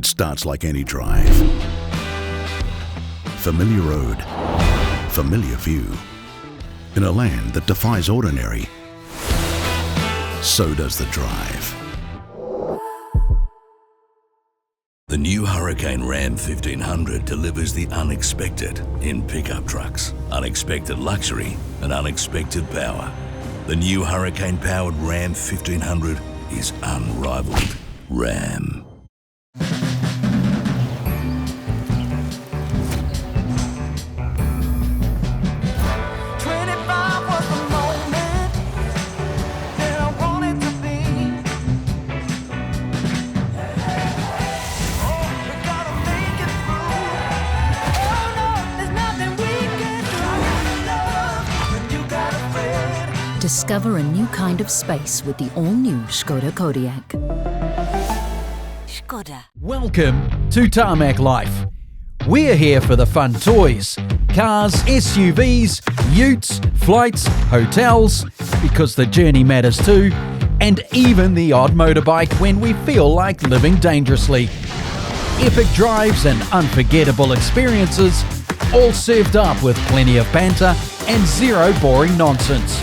It starts like any drive. Familiar road, familiar view. In a land that defies ordinary, so does the drive. The new Hurricane Ram 1500 delivers the unexpected in pickup trucks, unexpected luxury and unexpected power. The new Hurricane-powered Ram 1500 is unrivaled. Ram. Discover a new kind of space with the all-new Škoda Kodiaq. Škoda. Welcome to Tarmac Life. We're here for the fun toys, cars, SUVs, utes, flights, hotels, because the journey matters too, and even the odd motorbike when we feel like living dangerously. Epic drives and unforgettable experiences, all served up with plenty of banter and zero boring nonsense.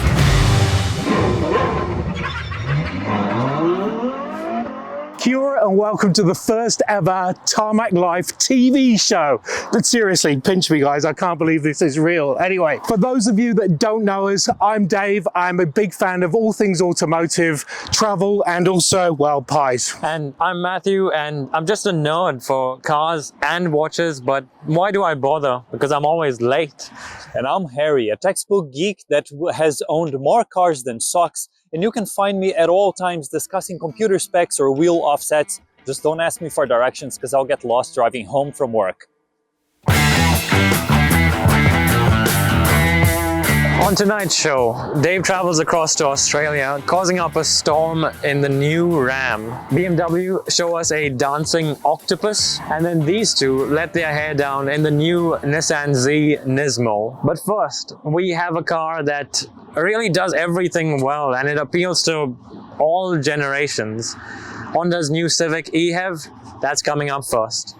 Kia ora and welcome to the first ever Tarmac Life TV show. But seriously, pinch me guys, I can't believe this is real. Anyway, for those of you that don't know us, I'm Dave. I'm a big fan of all things automotive, travel and also, well, pies. And I'm Matthew and I'm just a nerd for cars and watches, but why do I bother? Because I'm always late. And I'm Harry, a textbook geek that has owned more cars than socks. And you can find me at all times discussing computer specs or wheel offsets. Just don't ask me for directions because I'll get lost driving home from work. On tonight's show, Dave travels across to Australia, causing up a storm in the new Ram. BMW show us a dancing octopus, and then these two let their hair down in the new Nissan Z NISMO. But first, we have a car that really does everything well, and it appeals to all generations. Honda's new Civic eHev, that's coming up first.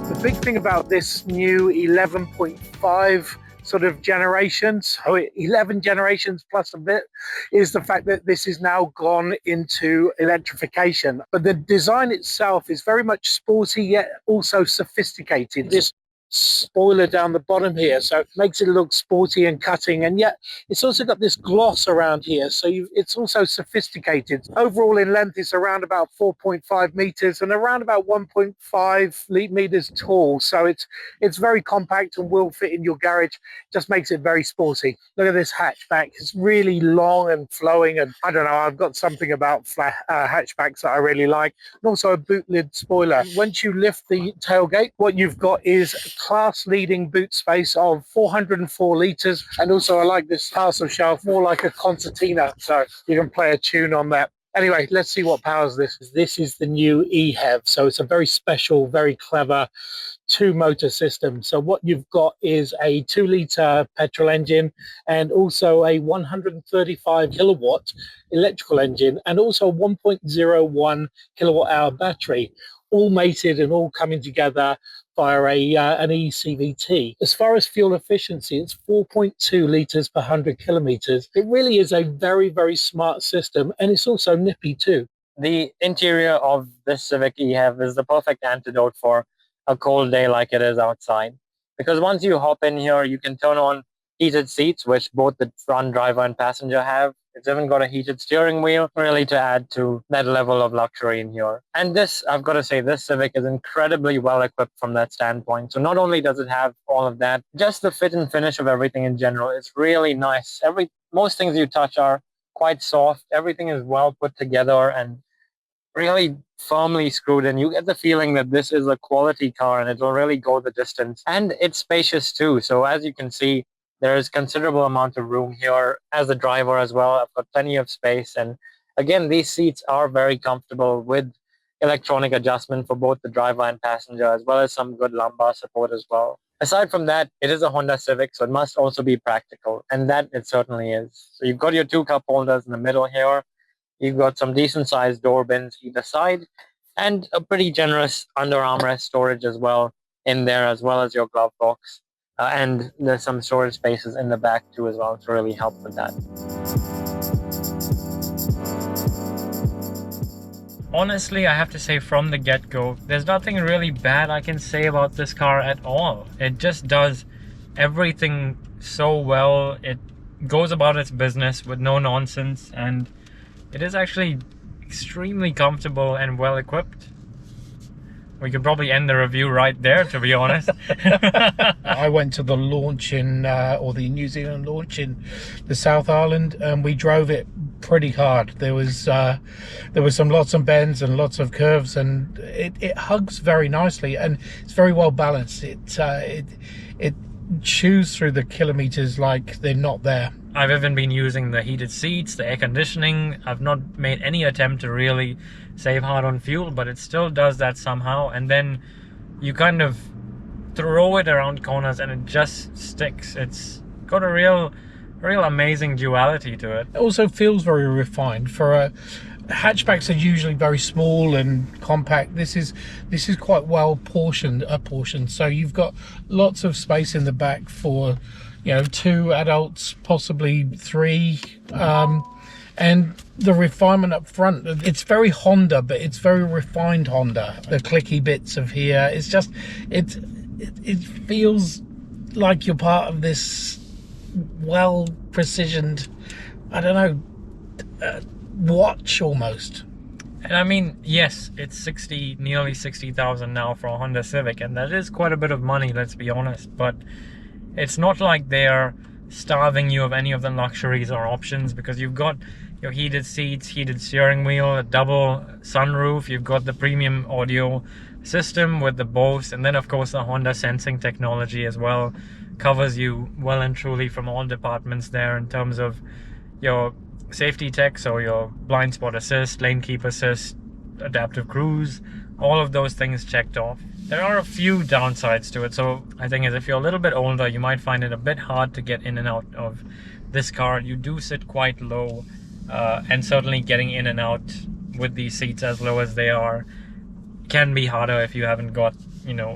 The big thing about this new 11.5 sort of generations, 11 generations plus a bit, is the fact that this is now gone into electrification. But the design itself is very much sporty yet also sophisticated. This spoiler down the bottom here, so it makes it look sporty and cutting, and yet it's also got this gloss around here, so it's also sophisticated. Overall in length it's around about 4.5 meters and around about 1.5 meters tall, so it's very compact and will fit in your garage. Just makes it very sporty. Look at this hatchback, it's really long and flowing, and I don't know, I've got something about hatchbacks that I really like, and also a boot lid spoiler. Once you lift the tailgate, what you've got is class-leading boot space of 404 litres, and also I like this parcel shelf, more like a concertina, so you can play a tune on that. Anyway, let's see what powers this. This is the new eHev, so it's a very special, very clever two-motor system. So what you've got is a 2-litre petrol engine and also a 135 kilowatt electrical engine and also a 1.01 kilowatt hour battery, all mated and all coming together via an eCVT. As far as fuel efficiency, it's 4.2 litres per 100 kilometres. It really is a very, very smart system, and it's also nippy too. The interior of this Civic eHev is the perfect antidote for a cold day like it is outside. Because once you hop in here, you can turn on heated seats, which both the front driver and passenger have. It's even got a heated steering wheel, really to add to that level of luxury in here. And this, I've got to say, this Civic is incredibly well equipped from that standpoint. So not only does it have all of that, just the fit and finish of everything in general is really nice. Most things you touch are quite soft. Everything is well put together and really firmly screwed in. You get the feeling that this is a quality car and it will really go the distance. And it's spacious too. So as you can see, there is considerable amount of room here as a driver as well. I've got plenty of space. And again, these seats are very comfortable with electronic adjustment for both the driver and passenger, as well as some good lumbar support as well. Aside from that, it is a Honda Civic, so it must also be practical, and that it certainly is. So you've got your 2 cup holders in the middle here. You've got some decent sized door bins either side, and a pretty generous under armrest storage as well in there, as well as your glove box. And there's some storage spaces in the back too as well to really help with that. Honestly, I have to say from the get-go, there's nothing really bad I can say about this car at all. It just does everything so well. It goes about its business with no nonsense, and it is actually extremely comfortable and well equipped. We could probably end the review right there, to be honest. I went to the launch in, or the New Zealand launch in the South Island, and we drove it pretty hard. There was some lots of bends and lots of curves, and it hugs very nicely, and it's very well balanced. It chews through the kilometers like they're not there. I've even been using the heated seats, the air conditioning. I've not made any attempt to really save hard on fuel, but it still does that somehow. And then you kind of throw it around corners and it just sticks. It's got a real amazing duality to it. It also feels very refined. For hatchbacks are usually very small and compact. This is quite well portioned. So you've got lots of space in the back for, 2 adults, possibly 3, and the refinement up front. It's very Honda, but it's very refined Honda. The clicky bits of here, it's just it feels like you're part of this well precisioned, I don't know, watch almost. And I mean, yes, it's nearly 60,000 now for a Honda Civic, and that is quite a bit of money, let's be honest. But it's not like they're starving you of any of the luxuries or options, because you've got your heated seats, heated steering wheel, a double sunroof, you've got the premium audio system with the Bose, and then of course the Honda sensing technology as well covers you well and truly from all departments there in terms of your safety tech, so your blind spot assist, lane keep assist, adaptive cruise, all of those things checked off. There are a few downsides to it. So I think if you're a little bit older, you might find it a bit hard to get in and out of this car. You do sit quite low, and certainly getting in and out with these seats as low as they are can be harder if you haven't got,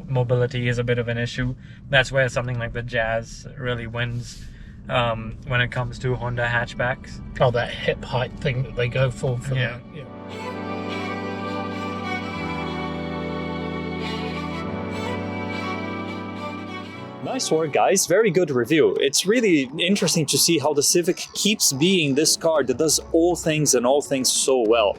mobility is a bit of an issue. That's where something like the Jazz really wins when it comes to Honda hatchbacks. Oh, that hip height thing that they go for yeah. Nice work, guys. Very good review. It's really interesting to see how the Civic keeps being this car that does all things and all things so well.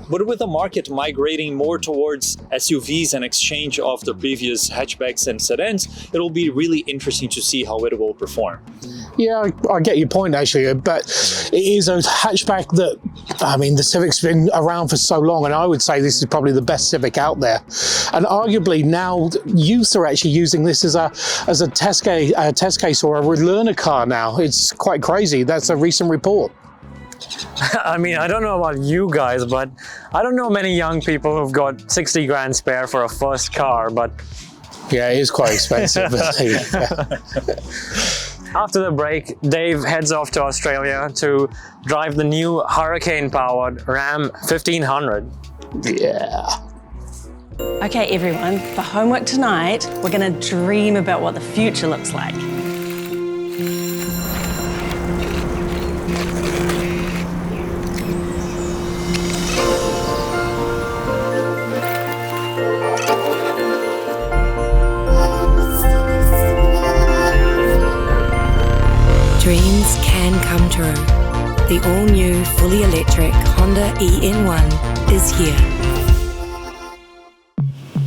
But with the market migrating more towards SUVs and exchange of the previous hatchbacks and sedans, it'll be really interesting to see how it will perform. Yeah, I get your point actually, but it is a hatchback that, the Civic's been around for so long, and I would say this is probably the best Civic out there. And arguably now youth are actually using this as a test case or a learner car now. It's quite crazy. That's a recent report. I mean, I don't know about you guys, but I don't know many young people who've got 60 grand spare for a first car, but... Yeah, it is quite expensive. After the break, Dave heads off to Australia to drive the new Hurricane-powered Ram 1500. Yeah. Okay, everyone, for homework tonight, we're going to dream about what the future looks like. Dreams can come true. The all-new, fully electric Honda EN1 is here.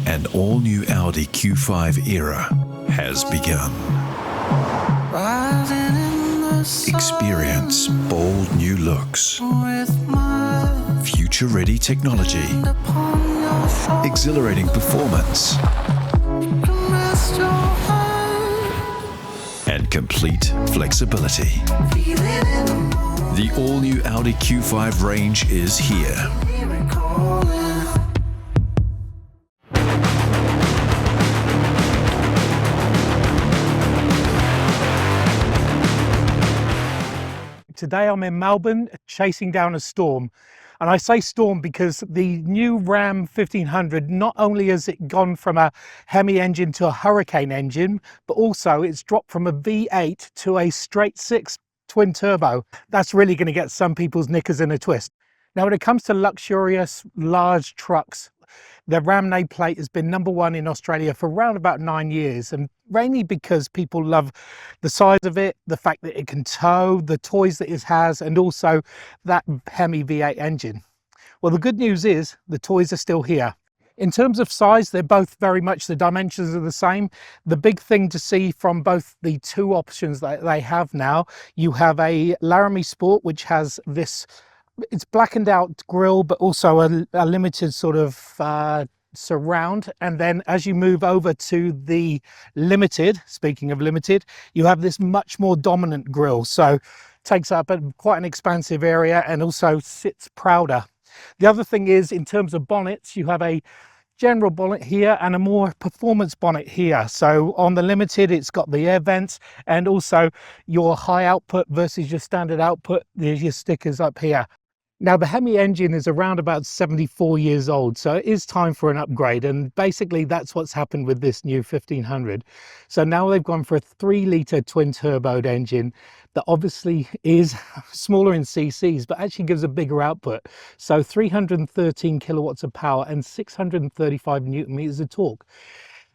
An all-new Audi Q5 era has begun. Experience bold new looks, future-ready technology, exhilarating performance, and complete flexibility. The all-new Audi Q5 range is here. Today I'm in Melbourne chasing down a storm. And I say storm because the new Ram 1500, not only has it gone from a Hemi engine to a Hurricane engine, but also it's dropped from a V8 to a straight six twin turbo. That's really going to get some people's knickers in a twist. Now, when it comes to luxurious large trucks, the Ram nameplate has been #1 in Australia for around about 9 years, and mainly because people love the size of it, the fact that it can tow, the toys that it has, and also that Hemi V8 engine. Well, the good news is the toys are still here. In terms of size, they're both very much, the dimensions are the same. The big thing to see from both the two options that they have now, you have a Laramie Sport, which has this, it's blackened out grille, but also a limited sort of surround. And then as you move over to the Limited, speaking of Limited, you have this much more dominant grille. So takes up quite an expansive area and also sits prouder. The other thing is, in terms of bonnets, you have a general bonnet here and a more performance bonnet here. So on the Limited, it's got the air vents and also your high output versus your standard output. There's your stickers up here. Now, the Hemi engine is around about 74 years old, so it is time for an upgrade, and basically that's what's happened with this new 1500. So now they've gone for a 3-litre twin-turboed engine that obviously is smaller in cc's, but actually gives a bigger output. So 313 kilowatts of power and 635 newton meters of torque.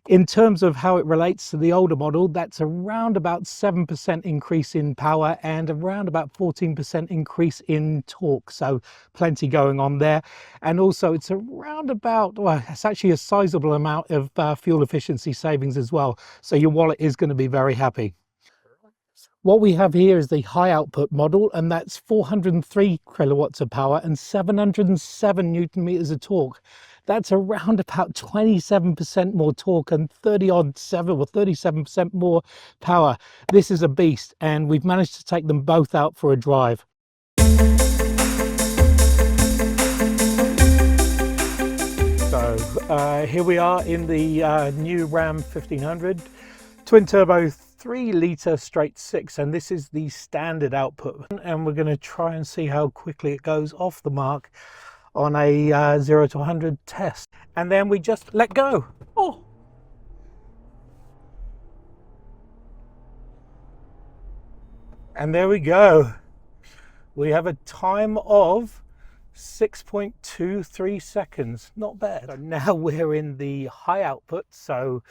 In terms of how it relates to the older model, that's around about 7% increase in power and around about 14% increase in torque. So plenty going on there. And also it's around about, well, it's actually a sizable amount of fuel efficiency savings as well. So your wallet is going to be very happy. What we have here is the high output model, and that's 403 kilowatts of power and 707 newton meters of torque. That's around about 27% more torque and 37% more power. This is a beast, and we've managed to take them both out for a drive. So here we are in the new Ram 1500 twin turbo 3-litre straight six, and this is the standard output, and we're going to try and see how quickly it goes off the mark on a 0 to 100 test, and then we just let go. Oh, and there we go. We have a time of 6.23 seconds. Not bad. So now we're in the high output, so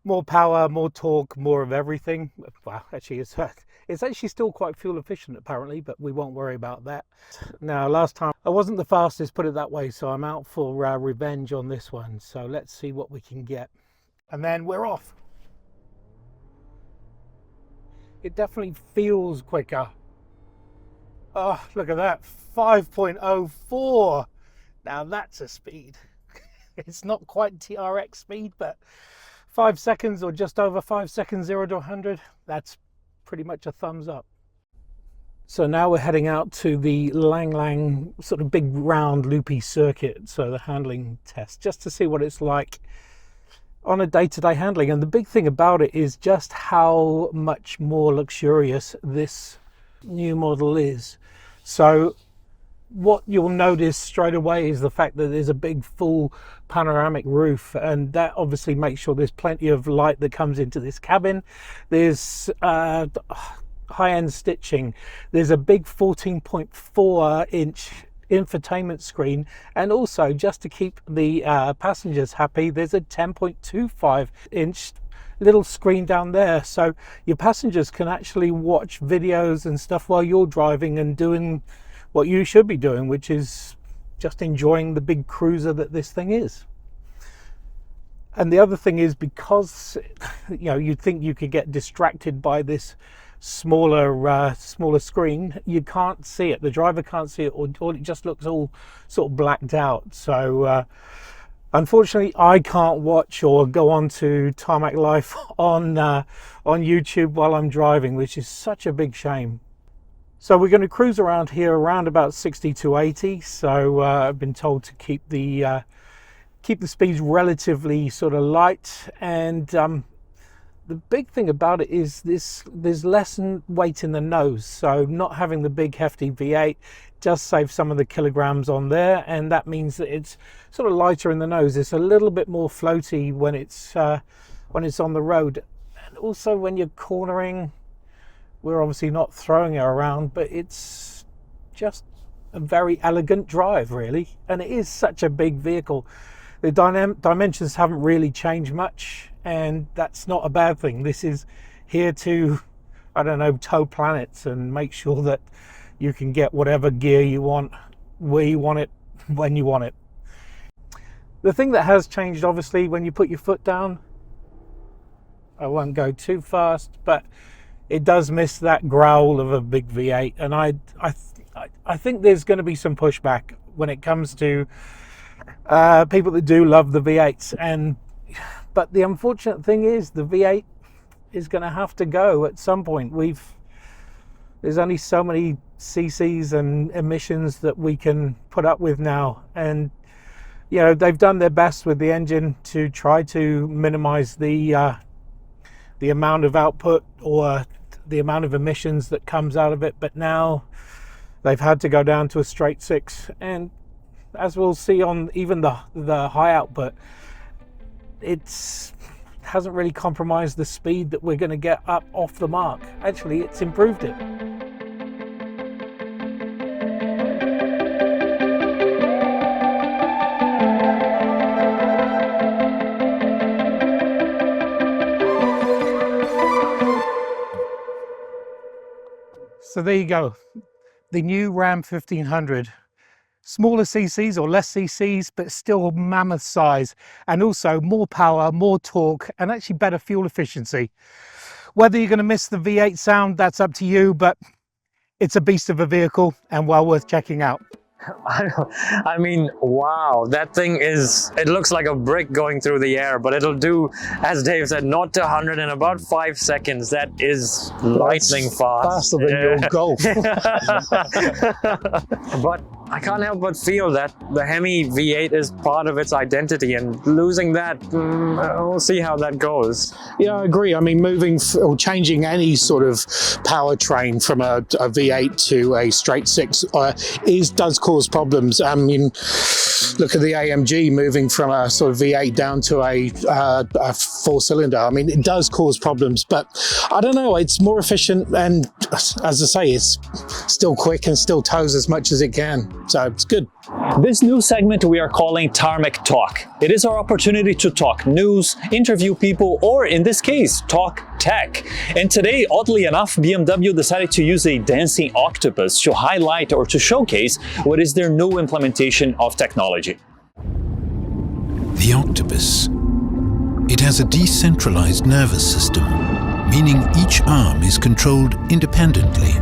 more power, more torque, more of everything. Well, actually it's actually still quite fuel efficient apparently, but we won't worry about that. Now, last time I wasn't the fastest, put it that way, so I'm out for revenge on this one. So let's see what we can get, and then we're off. It definitely feels quicker. Oh, look at that, 5.04. Now that's a speed. It's not quite TRX speed, but 5 seconds, or just over 5 seconds, 0 to 100, that's pretty much a thumbs up. So now we're heading out to the Lang Lang sort of big round loopy circuit, so the handling test, just to see what it's like on a day-to-day handling. And the big thing about it is just how much more luxurious this new model is. So what you'll notice straight away is the fact that there's a big full panoramic roof, and that obviously makes sure there's plenty of light that comes into this cabin. There's high-end stitching. There's a big 14.4-inch infotainment screen, and also, just to keep the passengers happy, there's a 10.25-inch little screen down there, so your passengers can actually watch videos and stuff while you're driving and doing what you should be doing, which is just enjoying the big cruiser that this thing is. And the other thing is, because you'd think you could get distracted by this smaller screen, you can't see it. The driver can't see it, or it just looks all sort of blacked out. So unfortunately, I can't watch or go on to Tarmac Life on YouTube while I'm driving, which is such a big shame. So we're going to cruise around here around about 60 to 80. So I've been told to keep the speeds relatively sort of light, and the big thing about it is there's less weight in the nose, so not having the big hefty V8 just saves some of the kilograms on there, and that means that it's sort of lighter in the nose. It's a little bit more floaty when it's on the road, and also when you're cornering. We're obviously not throwing it around, but it's just a very elegant drive, really, and it is such a big vehicle. The dimensions haven't really changed much, and that's not a bad thing. This is here to, I don't know, tow planets and make sure that you can get whatever gear you want, where you want it, when you want it. The thing that has changed, obviously, when you put your foot down, I won't go too fast, but it does miss that growl of a big V8, and I think there's going to be some pushback when it comes to people that do love the V8s, but the unfortunate thing is the V8 is going to have to go at some point. There's only so many cc's and emissions that we can put up with now, and you know, they've done their best with the engine to try to minimize the amount of output or the amount of emissions that comes out of it, but now they've had to go down to a straight 6, and as we'll see on even the high output, it hasn't really compromised the speed that we're going to get up off the mark. Actually, it's improved it. So there you go, the new Ram 1500. Smaller cc's or less cc's, but still mammoth size, and also more power, more torque, and actually better fuel efficiency. Whether you're going to miss the V8 sound, that's up to you, but it's a beast of a vehicle and well worth checking out. I mean, wow, that thing it looks like a brick going through the air, but it'll do, as Dave said, 0 to 100 in about 5 seconds. That is lightning fast. Faster than your Golf. But I can't help but feel that the Hemi V8 is part of its identity, and losing that, we'll see how that goes. Yeah, I agree. I mean, moving or changing any sort of powertrain from a V8 to a straight 6 does cause problems. I mean, look at the AMG moving from a sort of V8 down to a 4-cylinder. I mean, it does cause problems, but I don't know, it's more efficient, and as I say, it's still quick and still tows as much as it can. So it's good. This new segment we are calling Tarmac Talk. It is our opportunity to talk news, interview people, or in this case, talk tech. And today, oddly enough, BMW decided to use a dancing octopus to highlight or to showcase what is their new implementation of technology. The octopus. It has a decentralized nervous system, meaning each arm is controlled independently.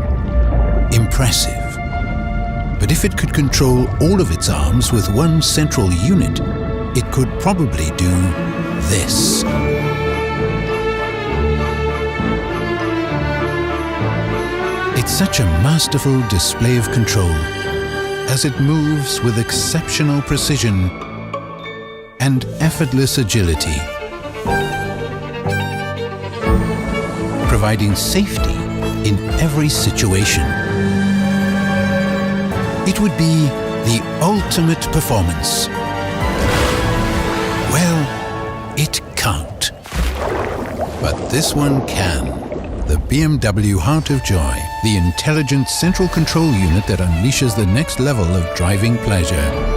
Impressive. But if it could control all of its arms with one central unit, it could probably do this. It's such a masterful display of control as it moves with exceptional precision and effortless agility, providing safety in every situation. It would be the ultimate performance. Well, it can't. But this one can. The BMW Heart of Joy, the intelligent central control unit that unleashes the next level of driving pleasure.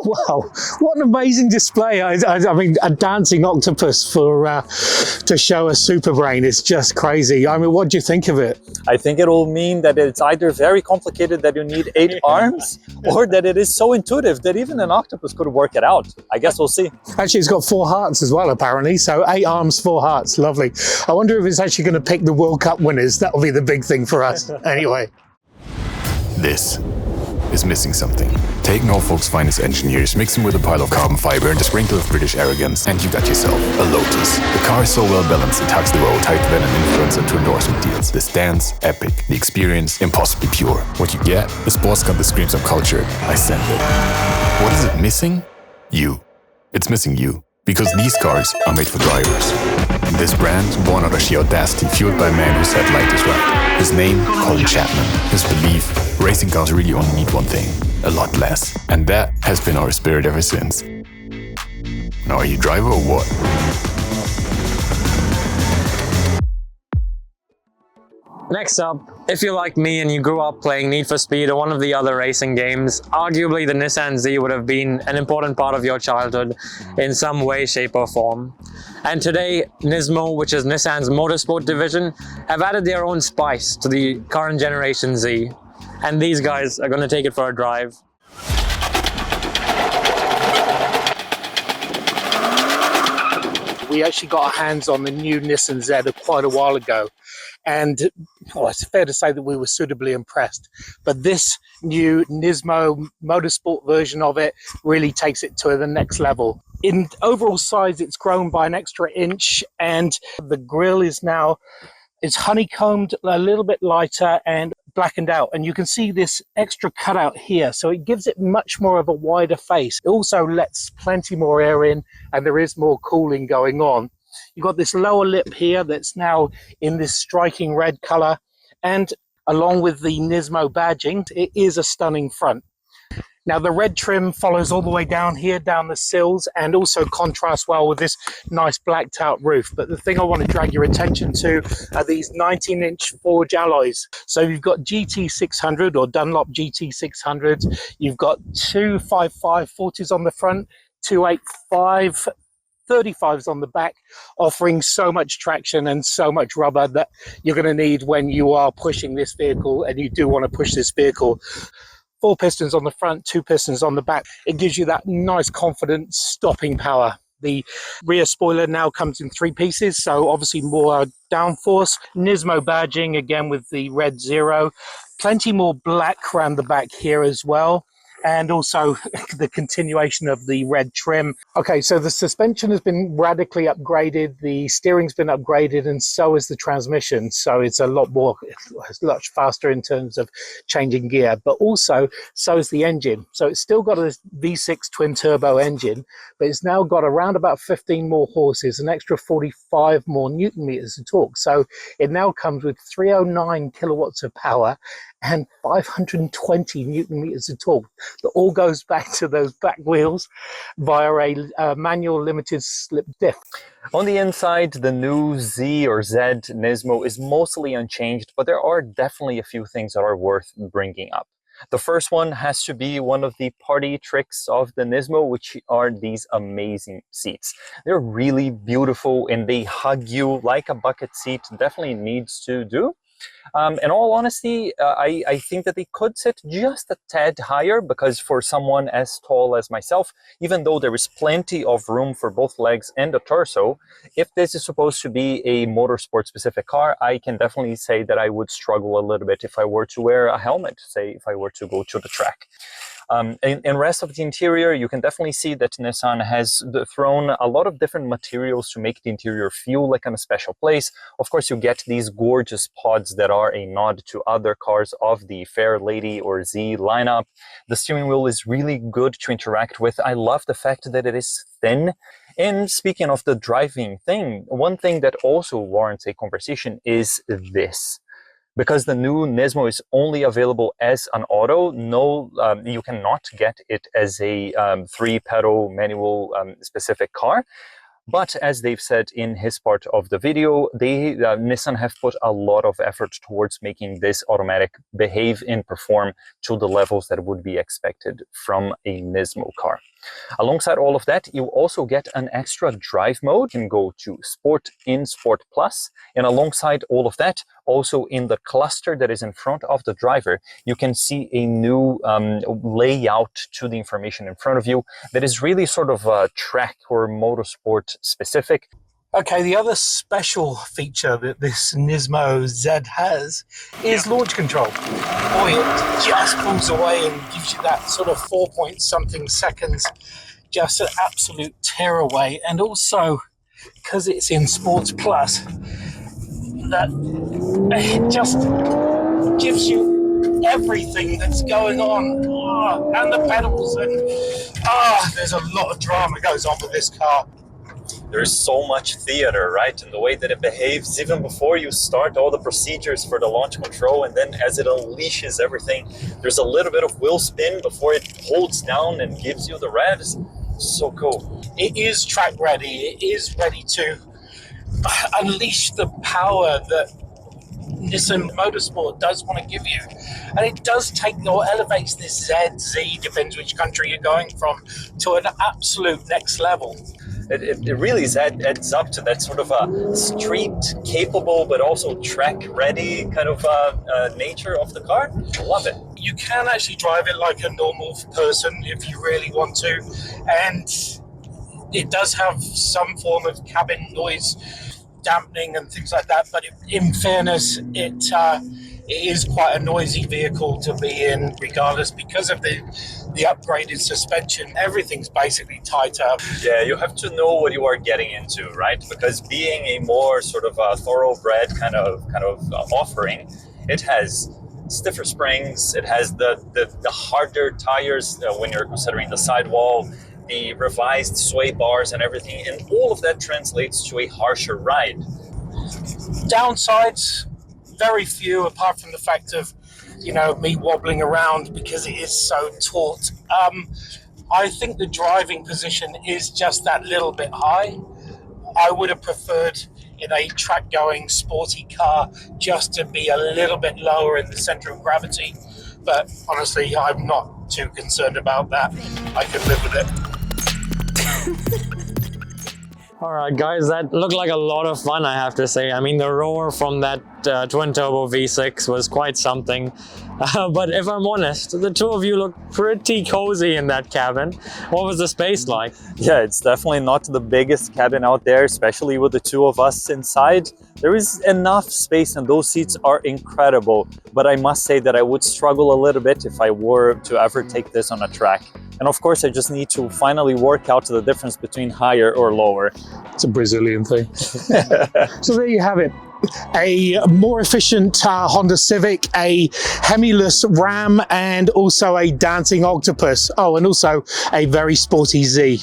Wow, what an amazing display. I mean, a dancing octopus to show a super brain is just crazy. I mean, what do you think of it? I think it will mean that it's either very complicated that you need 8 arms, or that it is so intuitive that even an octopus could work it out. I guess we'll see. Actually, it's got 4 hearts as well, apparently. So 8 arms, 4 hearts. Lovely. I wonder if it's actually going to pick the World Cup winners. That'll be the big thing for us. Anyway. This is missing something. Take Norfolk's finest engineers, mix them with a pile of carbon fiber and a sprinkle of British arrogance, and you got yourself a Lotus. The car is so well balanced it tucks the road tighter than an influencer to endorsement deals. The stance, epic. The experience, impossibly pure. What you get? A sports car that screams I'm cultured. I send it. What is it missing? You. It's missing you. Because these cars are made for drivers. And this brand, born out of sheer audacity, fueled by a man who said light is right. His name, Colin Chapman. His belief, racing cars really only need one thing, a lot less. And that has been our spirit ever since. Now, are you a driver or what? Next up, if you're like me and you grew up playing Need for Speed or one of the other racing games, arguably the Nissan Z would have been an important part of your childhood in some way, shape or form. And today, Nismo, which is Nissan's motorsport division, have added their own spice to the current generation Z. And these guys are going to take it for a drive. We actually got our hands on the new Nissan Z quite a while ago, and it's fair to say that we were suitably impressed. But this new Nismo motorsport version of it really takes it to the next level. In overall size, it's grown by an extra inch, and the grille is now honeycombed, a little bit lighter and blackened out, and you can see this extra cutout here, so it gives it much more of a wider face. It also lets plenty more air in, and there is more cooling going on. You've got this lower lip here that's now in this striking red color, and along with the Nismo badging, it is a stunning front. Now the red trim follows all the way down here, down the sills, and also contrasts well with this nice blacked out roof. But the thing I want to drag your attention to are these 19-inch forged alloys. So you've got GT600 or Dunlop GT600s. You've got two 5.5 40s on the front, two 8.5 35s on the back, offering so much traction and so much rubber that you're going to need when you are pushing this vehicle, and you do want to push this vehicle. 4 pistons on the front, 2 pistons on the back. It gives you that nice, confident stopping power. The rear spoiler now comes in 3 pieces, so obviously more downforce. Nismo badging, again with the red 0. Plenty more black around the back here as well. And also the continuation of the red trim. Okay, so the suspension has been radically upgraded, the steering's been upgraded, and so is the transmission. So it's a lot faster in terms of changing gear, but also so is the engine. So it's still got a V6 twin turbo engine, but it's now got around about 15 more horses, an extra 45 more Newton meters of torque. So it now comes with 309 kilowatts of power and 520 Newton meters of torque. That all goes back to those back wheels via a manual limited slip diff. On the inside, the new Z or Z Nismo is mostly unchanged, but there are definitely a few things that are worth bringing up. The first one has to be one of the party tricks of the Nismo, which are these amazing seats. They're really beautiful and they hug you like a bucket seat definitely needs to do. In all honesty, I think that they could sit just a tad higher, because for someone as tall as myself, even though there is plenty of room for both legs and the torso, if this is supposed to be a motorsport specific car, I can definitely say that I would struggle a little bit if I were to wear a helmet, say if I were to go to the track. In rest of the interior, you can definitely see that Nissan has thrown a lot of different materials to make the interior feel like a special place. Of course, you get these gorgeous pods that are a nod to other cars of the Fair Lady or Z lineup. The steering wheel is really good to interact with. I love the fact that it is thin. And speaking of the driving thing, one thing that also warrants a conversation is this. Because the new Nismo is only available as an auto, you cannot get it as a 3-pedal manual specific car. But as they've said in his part of the video, Nissan have put a lot of effort towards making this automatic behave and perform to the levels that would be expected from a Nismo car. Alongside all of that, you also get an extra drive mode. You can go to Sport in Sport Plus, and alongside all of that, also in the cluster that is in front of the driver, you can see a new layout to the information in front of you that is really sort of track or motorsport specific. Okay, the other special feature that this Nismo Z has is launch control. Boy, it just pulls away and gives you that sort of 4-point-something seconds, just an absolute tearaway. And also, because it's in Sports Plus, that it just gives you everything that's going on. Oh, and the pedals, and there's a lot of drama goes on with this car. There's so much theater, right? In the way that it behaves, even before you start all the procedures for the launch control, and then as it unleashes everything, there's a little bit of wheel spin before it holds down and gives you the revs. So cool. It is track ready. It is ready to unleash the power that Nissan Motorsport does want to give you. And it does take or elevates this Z, depends which country you're going from, to an absolute next level. It really adds up to that sort of a street capable but also track ready kind of nature of the car. I love it. You can actually drive it like a normal person if you really want to, and it does have some form of cabin noise dampening and things like that, but in fairness, it is quite a noisy vehicle to be in regardless, because of the upgraded suspension. Everything's basically tight up. Yeah, you have to know what you are getting into, right? Because being a more sort of a thoroughbred kind of offering, it has stiffer springs, it has the harder tires when you're considering the sidewall, the revised sway bars and everything, and all of that translates to a harsher ride. Downsides, very few, apart from the fact of, me wobbling around because it is so taut. I think the driving position is just that little bit high. I would have preferred in a track-going sporty car just to be a little bit lower in the center of gravity. But honestly, I'm not too concerned about that. I can live with it. All right, guys, that looked like a lot of fun, I have to say. I mean, the roar from that twin-turbo V6 was quite something. But if I'm honest, the two of you look pretty cozy in that cabin. What was the space like? Yeah, it's definitely not the biggest cabin out there, especially with the two of us inside. There is enough space and those seats are incredible. But I must say that I would struggle a little bit if I were to ever take this on a track. And of course, I just need to finally work out the difference between higher or lower. It's a Brazilian thing. So there you have it. A more efficient Honda Civic, a Hemiless Ram, and also a dancing octopus. Oh, and also a very sporty Z.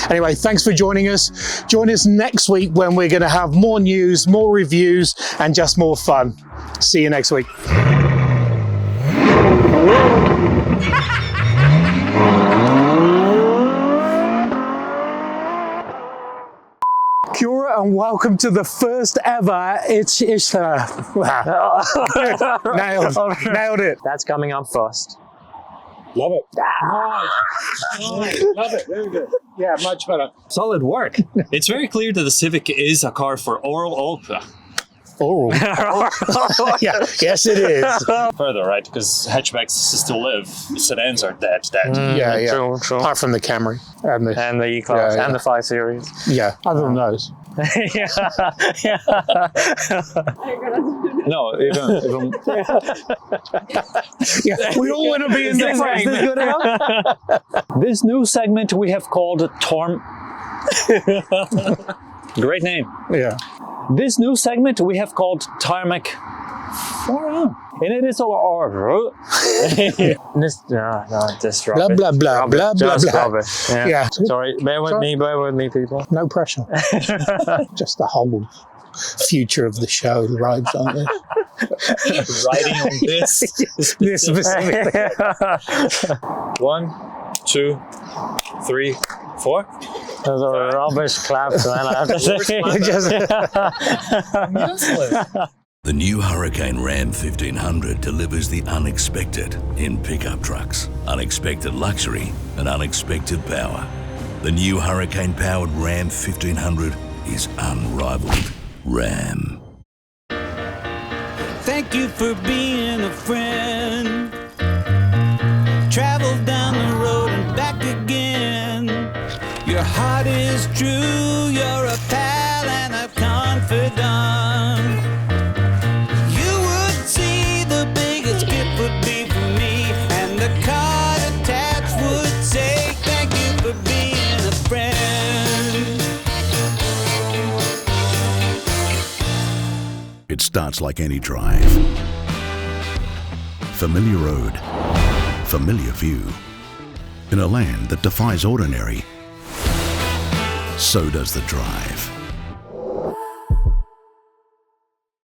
Anyway, thanks for joining us. Join us next week when we're going to have more news, more reviews, and just more fun. See you next week. Kia ora and welcome to the first ever nailed it. That's coming up first. Love it. Nice. Love it. Very good. Yeah, much better. Solid work. It's very clear that the Civic is a car for oral ultra. Oral. Yeah, yes it is. Further, right? Because hatchbacks still live. Sedans are dead. Yeah. True. Apart from the Camry And the E-Class and the 5 Series. Yeah, other than those. Yeah. No, even Yeah, we all want to be in the frame. Is this good enough? This new segment we have called Great name. Yeah. This new segment we have called Tarmac Torque. And it is all Just drop Blah, it. blah, blah, blah, blah, Just blah. drop it. Yeah. Yeah. Sorry, bear with me, people. No pressure. Just the whole future of the show rides on this. riding on this. This specific. 1, 2, 3, 4. Those are rubbish claps, man, I have to say. The new Hurricane Ram 1500 delivers the unexpected in pickup trucks. Unexpected luxury and unexpected power. The new Hurricane-powered Ram 1500 is unrivaled. Ram. Thank you for being a friend. Travel down the road and back again. Your heart is true, you're a pal and a It starts like any drive. Familiar road, familiar view. In a land that defies ordinary, so does the drive.